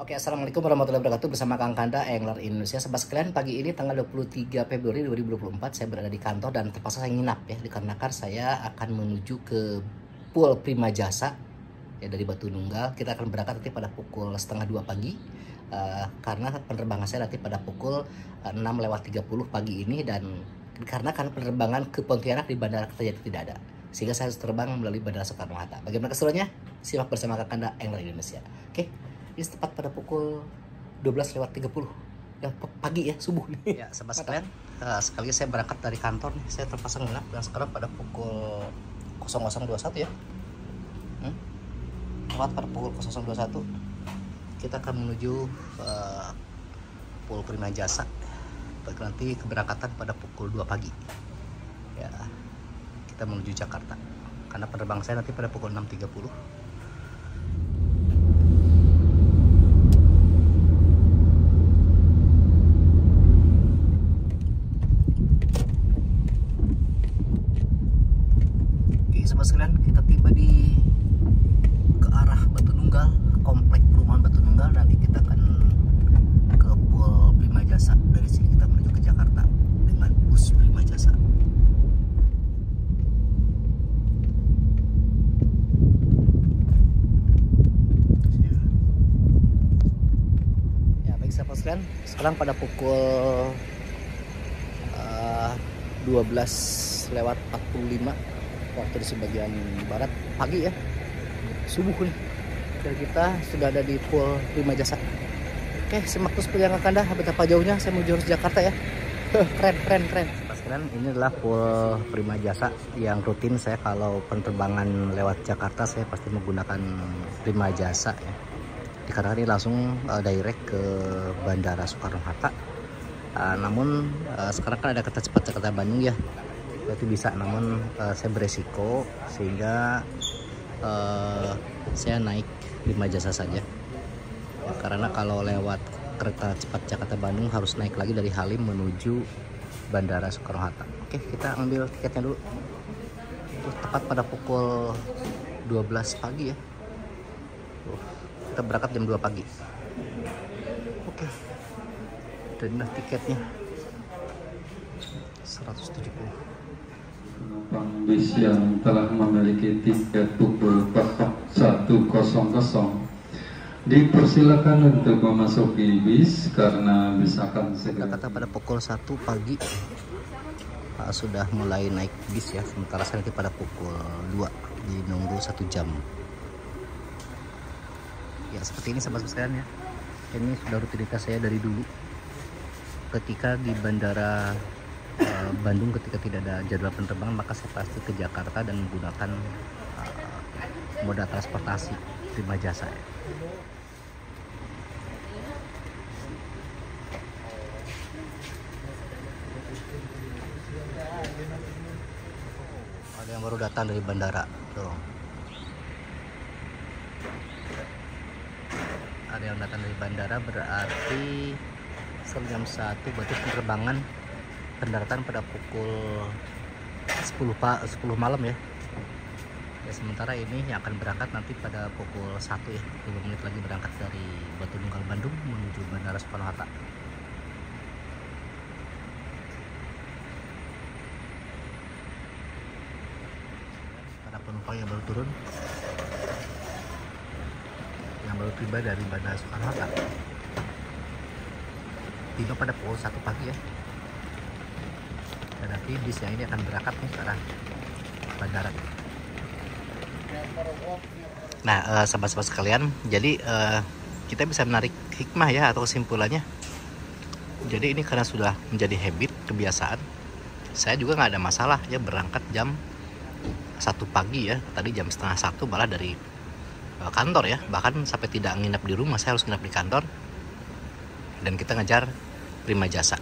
Oke, assalamualaikum warahmatullahi wabarakatuh. Bersama Kang Kanda, Angler Indonesia. Sobat sekalian, pagi ini tanggal 23 Februari 2024 saya berada di kantor dan terpaksa saya nginap ya, dikarenakan saya akan menuju ke Pool Prima Jasa ya, dari Batu Nunggal. Kita akan berangkat nanti pada pukul setengah 2 pagi karena penerbangan saya nanti pada pukul 6:30 pagi ini, dan dikarenakan penerbangan ke Pontianak di Bandara Kertajati tidak ada, sehingga saya harus terbang melalui Bandara Soekarno-Hatta. Bagaimana keseruannya? Simak bersama Kang Kanda, Angler Indonesia. Oke. Ini tepat pada pukul 12:30 ya, pagi ya, subuh nih. Ya, sobat sekalian, sekali saya berangkat dari kantor nih, saya terpaksa nginap dan sekarang pada pukul 00.21 ya. Tepat pada pukul 00.21 kita akan menuju Pool Prima Jasa. Nanti keberangkatan pada pukul 2 pagi. Ya, kita menuju Jakarta. Karena penerbangan saya nanti pada pukul 6:30. Sobat sekalian, kita tiba di ke arah Batu Nunggal, komplek perumahan Batu Nunggal. Nanti kita akan ke Pool Prima Jasa. Dari sini kita menuju ke Jakarta dengan bus Prima Jasa. Ya, baik sobat sekalian, sekarang pada pukul 12:45 waktu di sebagian barat pagi ya, subuh nih, dan kita sudah ada di Pool Prima Jasa. Oke, simak terus perjalanan Kanda betapa jauhnya saya menuju Jakarta ya. keren. Sekarang ini adalah Pool Prima Jasa yang rutin saya kalau penerbangan lewat Jakarta, saya pasti menggunakan Prima Jasa ya. Dikarenakan ini langsung direct ke Bandara Soekarno-Hatta. Namun sekarang kan ada kereta cepat Jakarta Bandung ya, berarti bisa, namun saya beresiko sehingga saya naik Prima Jasa saja ya, karena kalau lewat kereta cepat Jakarta Bandung harus naik lagi dari Halim menuju Bandara Soekarno-Hatta. Oke, kita ambil tiketnya dulu. Itu tepat pada pukul 12 pagi ya. Kita berangkat jam 2 pagi. Oke, dan tiketnya 170. Penumpang bis yang telah memiliki tiket pukul 01.00 dipersilakan untuk memasuki bis karena bis akan segera. Kata pada pukul 1 pagi sudah mulai naik bis ya, sementara saya nanti pada pukul 2, jadi nunggu 1 jam. Ya, seperti ini sahabat sekalian ya. Ini sudah rutinitas saya dari dulu. Ketika di Bandara Bandung, ketika tidak ada jadwal penerbangan, maka saya pasti ke Jakarta dan menggunakan moda transportasi Prima Jasa ya. Ada yang baru datang dari bandara tuh. Ada yang datang dari bandara, berarti jam 1, berarti penerbangan pendaratan pada pukul 10 malam ya. Ya, sementara ini yang akan berangkat nanti pada pukul 1 ya, 10 menit lagi berangkat dari Batu Nunggal Bandung menuju Bandara Soekarno-Hatta. Para penumpang yang baru turun, yang baru tiba dari Bandara Soekarno-Hatta, tiba pada pukul 1 pagi ya. Dan nanti bis yang ini akan berangkat nih ke arah bandara. Nah, sahabat-sahabat sekalian, jadi kita bisa menarik hikmah ya, atau kesimpulannya. Jadi ini karena sudah menjadi habit, kebiasaan, saya juga nggak ada masalah ya berangkat jam 1 pagi ya. Tadi jam setengah 1 malah dari kantor ya, bahkan sampai tidak nginap di rumah, saya harus nginap di kantor dan kita ngejar Prima Jasa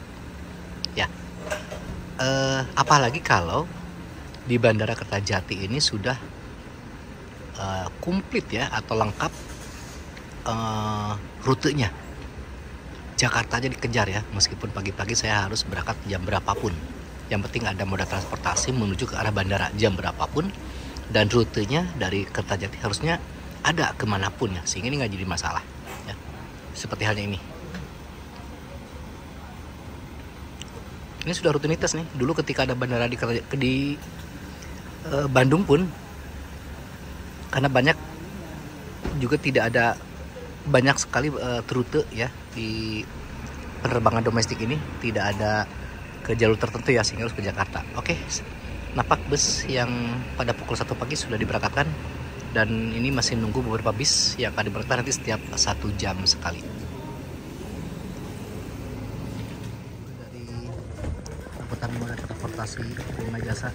ya. Apalagi kalau di Bandara Kertajati ini sudah komplit ya, atau lengkap rutenya. Jakarta aja dikejar ya, meskipun pagi-pagi saya harus berangkat jam berapapun. Yang penting ada moda transportasi menuju ke arah bandara jam berapapun, dan rutenya dari Kertajati harusnya ada kemanapun ya, sehingga ini nggak jadi masalah ya. seperti halnya ini. Ini sudah rutinitas nih. Dulu ketika ada bandara di Bandung pun, karena banyak juga tidak ada banyak sekali rute ya di penerbangan domestik ini, tidak ada ke jalur tertentu ya, sehingga harus ke Jakarta. Oke, napak bus yang pada pukul 1 pagi sudah diberangkatkan, dan ini masih nunggu beberapa bis yang akan diberangkatkan nanti setiap 1 jam sekali. Dari angkutan moda transportasi Prima Jasa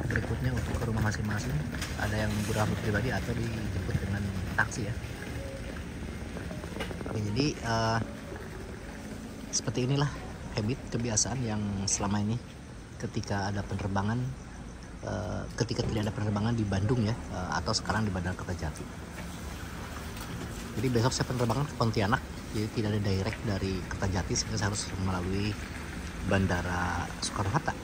berikutnya untuk ke rumah masing-masing, ada yang menggunakan pribadi atau dijemput dengan taksi ya. Oke, jadi seperti inilah habit, kebiasaan yang selama ini ketika ada penerbangan, ketika tidak ada penerbangan di Bandung ya, atau sekarang di Bandara Kertajati. Jadi besok saya penerbangan ke Pontianak, jadi tidak ada direct dari Kertajati, sehingga saya harus melalui Bandara Soekarno-Hatta.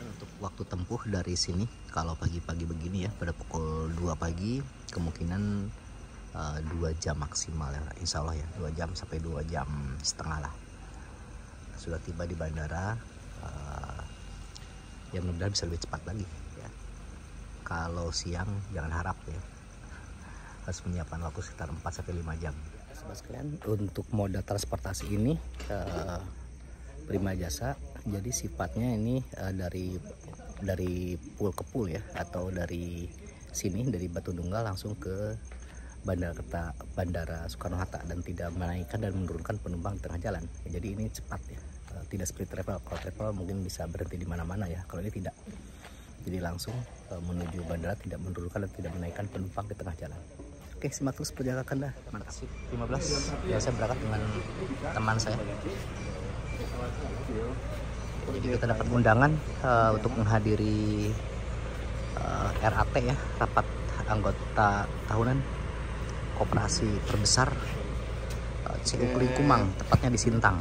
Untuk waktu tempuh dari sini, kalau pagi-pagi begini ya, pada pukul 2 pagi, kemungkinan 2 jam maksimal ya, insya Allah ya, 2 jam sampai 2 jam setengah lah. Sudah tiba di bandara, ya mudah-mudahan bisa lebih cepat lagi ya. Kalau siang jangan harap ya, harus menyiapkan waktu sekitar 4 sampai 5 jam. Sobat sekalian, untuk moda transportasi ini Prima Jasa, jadi sifatnya ini dari pool ke pool ya, atau dari sini dari Batu Nunggal langsung ke Bandara Soekarno-Hatta, dan tidak menaikkan dan menurunkan penumpang di tengah jalan. Jadi ini cepat ya, tidak seperti travel. Kalau travel mungkin bisa berhenti di mana-mana ya, kalau ini tidak. Jadi langsung menuju bandara, tidak menurunkan dan tidak menaikkan penumpang di tengah jalan. Oke, simak terus perjalanan dah. Manasik 15. Ya, saya berangkat dengan teman saya. Jadi kita dapat undangan untuk menghadiri RAT ya, rapat anggota tahunan koperasi terbesar Cikukling Kumang, tepatnya di Sintang.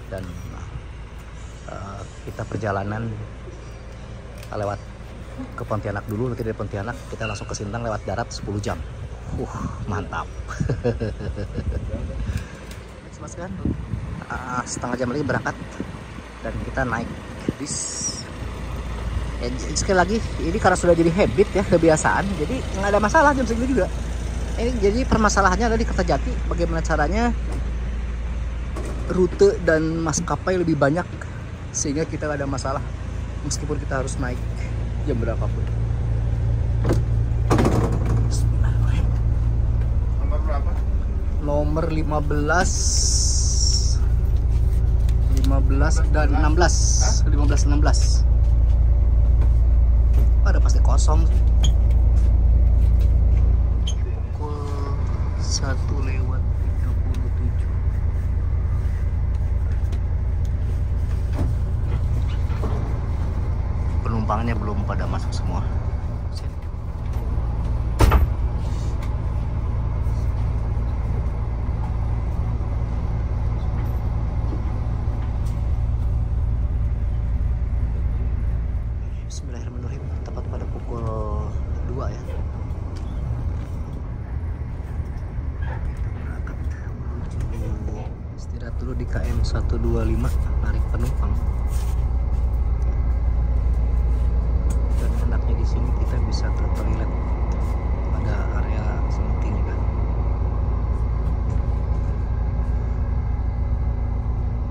Dan kita perjalanan lewat ke Pontianak dulu, nanti dari Pontianak kita langsung ke Sintang lewat darat 10 jam. Mantap. Mas kan, setengah jam lagi berangkat dan kita naik bis. Sekali lagi, ini karena sudah jadi habit ya, kebiasaan, jadi nggak ada masalah jam segini juga. Ini jadi permasalahannya adalah di Kertajati, bagaimana caranya rute dan maskapai lebih banyak sehingga kita nggak ada masalah meskipun kita harus naik jam berapapun. Nomor berapa? Nomor 15 dan 16. 15-16. Ada pasti kosong. Pukul 1:37. Penumpangnya belum pada masuk semua. Bismillahirrahmanirrahim, tepat pada pukul 2 ya. Berangkat menuju istirahat dulu di KM 125, narik penumpang. Dan enaknya di sini kita bisa ke toilet pada area smoking kan.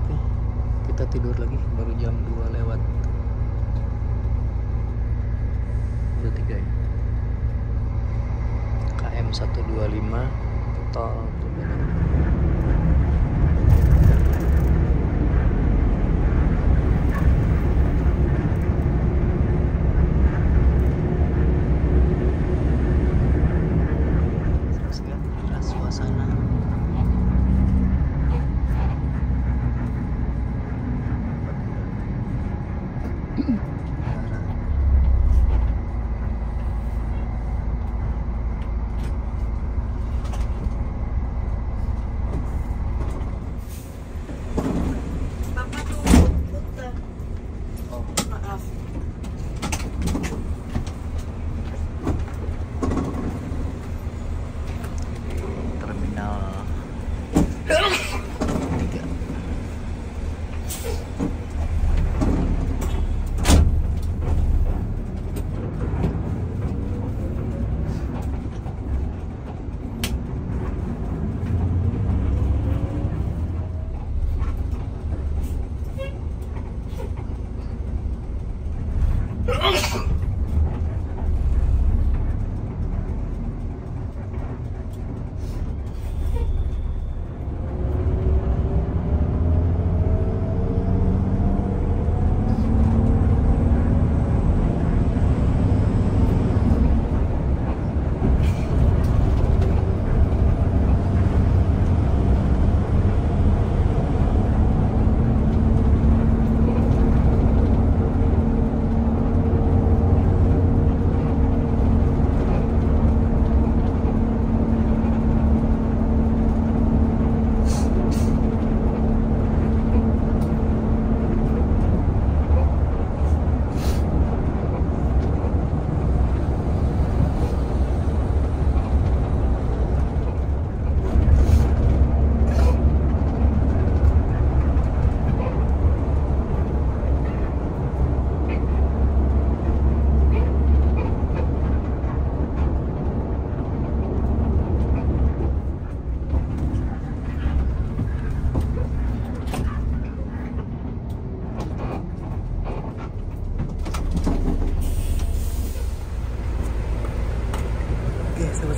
Oke, kita tidur lagi, baru jam 2 lewat 3 ya. KM 125 tol Tubaran. Suasana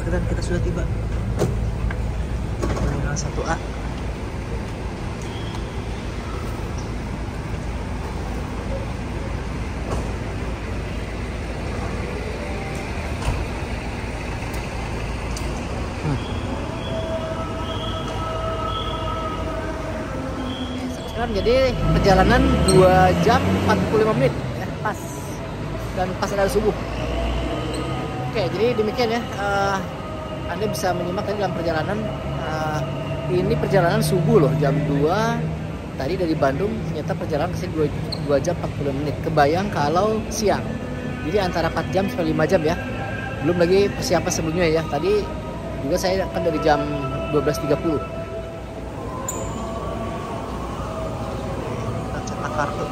Berkenan kita sudah tiba Terminal 1A. Jadi perjalanan 2 jam 45 menit ya, pas dan pas ada subuh. Oke, jadi demikian ya, Anda bisa menyimak tadi dalam perjalanan. Ini perjalanan subuh loh, jam 2 tadi dari Bandung. Ternyata perjalanan ke sini 2 jam 40 menit. Kebayang kalau siang, jadi antara 4 jam sampai 5 jam ya, belum lagi persiapan sebelumnya ya. Tadi juga saya kan dari jam 12.30 kartu.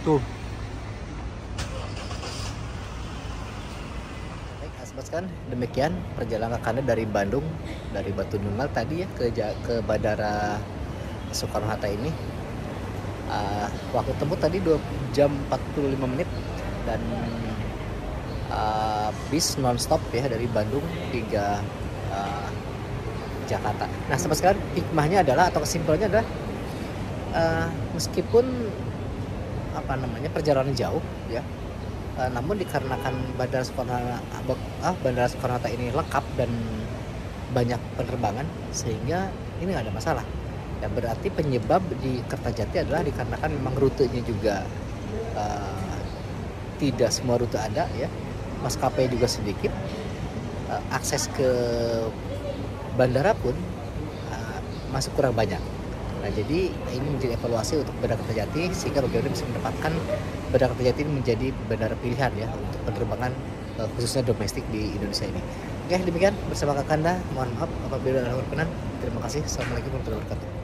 Tuh. Baik, asbaskan demikian perjalanan Anda dari Bandung, dari Batu Nunggal tadi ya ke Bandara Soekarno-Hatta ini. Waktu tempuh tadi 2 jam 45 menit dan bis nonstop ya dari Bandung hingga Jakarta. Nah, sama sekali hikmahnya adalah atau kesimpulannya adalah meskipun perjalanan jauh ya, namun dikarenakan Bandara Soekarno-Hatta ini lengkap dan banyak penerbangan sehingga ini nggak ada masalah. Ya, berarti penyebab di Kertajati adalah dikarenakan memang rutenya juga tidak semua rute ada ya, maskapai juga sedikit, akses ke bandara pun masih kurang banyak. Nah, jadi ini menjadi evaluasi untuk Bandara Kertajati sehingga bagaimana bisa mendapatkan Bandara Kertajati ini menjadi bandara pilihan ya untuk penerbangan khususnya domestik di Indonesia ini. Oke, demikian bersama Kakanda. Mohon maaf apabila ada berkenan. Terima kasih. Assalamualaikum warahmatullahi wabarakatuh.